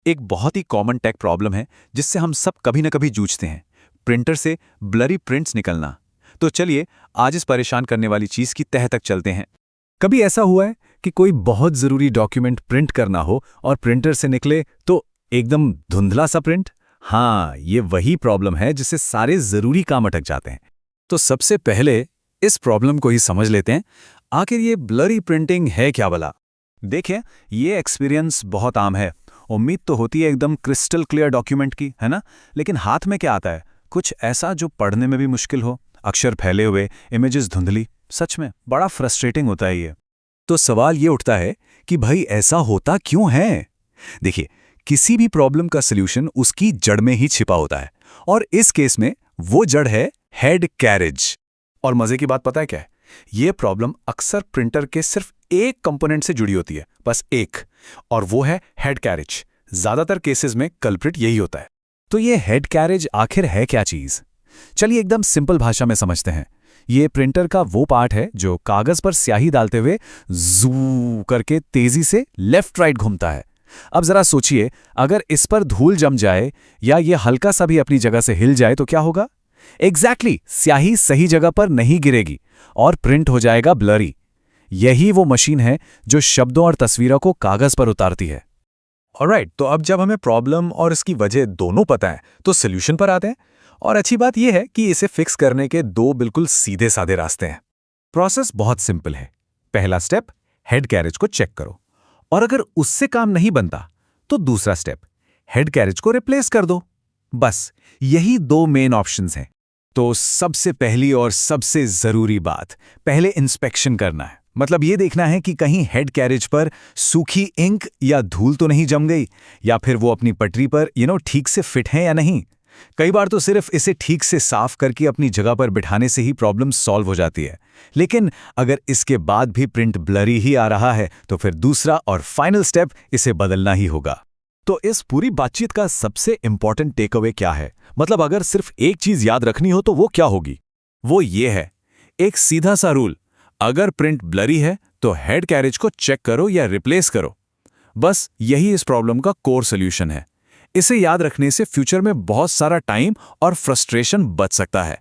एक बहुत ही common take problem है जिससे हम सब कभी न कभी जूझते हैं, प्रिंटर से ब्लरी प्रिंट्स निकलना। तो चलिए आज इस परेशान करने वाली चीज की तह तक चलते हैं। कभी ऐसा हुआ है कि कोई बहुत ज़रूरी डॉक्यूमेंट प्रिंट करना हो और प्रिंटर से निकले तो एकदम धुंधला सा प्रिंट? हाँ, ये वही प्रॉब्लम है जिससे सारे ज़रूरी काम अटक जाते हैं। तो सबसे पहले इस प्रॉब्लम को ही समझ लेते हैं। आखिर ये ब्लरी प्रिंटिंग है क्या भला? देखिए, ये एक्सपीरियंस बहुत आम है। उम्मीद तो होती है एकदम क्रिस्टल क्लियर डॉक्यूमेंट की, है ना? लेकिन हाथ में क्या आता है? कुछ ऐसा जो पढ़ने में भी मुश्किल हो, अक्षर फैले हुए, इमेजेस धुंधली। सच में बड़ा फ्रस्ट्रेटिंग होता है ये। तो सवाल ये उठता है कि भाई ऐसा होता क्यों है? देखिए, किसी भी प्रॉब्लम का सल्यूशन उसकी जड़ में ही छिपा होता है और इस केस में वो जड़ है हेड कैरेज। और मजे की बात पता है क्या है? ये प्रॉब्लम अक्सर प्रिंटर के सिर्फ एक कंपोनेंट से जुड़ी होती है, बस एक, और वो है हेड कैरेज। ज्यादातर केसेस में कल्प्रिट यही होता है। तो ये हेड कैरेज आखिर है क्या चीज? चलिए एकदम सिंपल भाषा में समझते हैं। ये प्रिंटर का वो पार्ट है जो कागज पर स्याही डालते हुए जू करके तेजी से लेफ्ट राइट घूमता है। अब जरा सोचिए, अगर इस पर धूल जम जाए या ये हल्का सा भी अपनी जगह से हिल जाए तो क्या होगा? एग्जैक्टली, स्याही सही जगह पर नहीं गिरेगी और प्रिंट हो जाएगा ब्लरी। यही वो मशीन है जो शब्दों और तस्वीरों को कागज पर उतारती है। ऑलराइट, तो अब जब हमें प्रॉब्लम और इसकी वजह दोनों पता है तो सॉल्यूशन पर आते हैं। और अच्छी बात यह है कि इसे फिक्स करने के दो बिल्कुल सीधे साधे रास्ते हैं। प्रोसेस बहुत सिंपल है। पहला स्टेप, हेड कैरेज को चेक करो, और अगर उससे काम नहीं बनता तो दूसरा स्टेप, हेड कैरेज को रिप्लेस कर दो। बस यही दो मेन ऑप्शंस हैं। तो सबसे पहली और सबसे जरूरी बात, पहले इंस्पेक्शन करना है। मतलब ये देखना है कि कहीं हेड कैरेज पर सूखी इंक या धूल तो नहीं जम गई, या फिर वो अपनी पटरी पर ठीक से फिट है या नहीं। कई बार तो सिर्फ इसे ठीक से साफ करके अपनी जगह पर बिठाने से ही प्रॉब्लम सॉल्व हो जाती है। लेकिन अगर इसके बाद भी प्रिंट ब्लरी ही आ रहा है तो फिर दूसरा और फाइनल स्टेप, इसे बदलना ही होगा। तो इस पूरी बातचीत का सबसे इंपॉर्टेंट टेक अवे क्या है? मतलब अगर सिर्फ एक चीज याद रखनी हो तो वो क्या होगी? वो ये है, एक सीधा सा रूल, अगर प्रिंट ब्लरी है तो हेड कैरेज को चेक करो या रिप्लेस करो। बस यही इस प्रॉब्लम का कोर सोल्यूशन है। इसे याद रखने से फ्यूचर में बहुत सारा टाइम और फ्रस्ट्रेशन बच सकता है।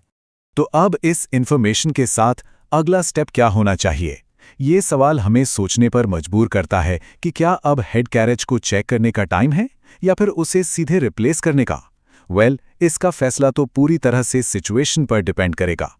तो अब इस इंफॉर्मेशन के साथ अगला स्टेप क्या होना चाहिए? ये सवाल हमें सोचने पर मजबूर करता है कि क्या अब हेड कैरेज को चेक करने का टाइम है या फिर उसे सीधे रिप्लेस करने का? इसका फैसला तो पूरी तरह से सिचुएशन पर डिपेंड करेगा।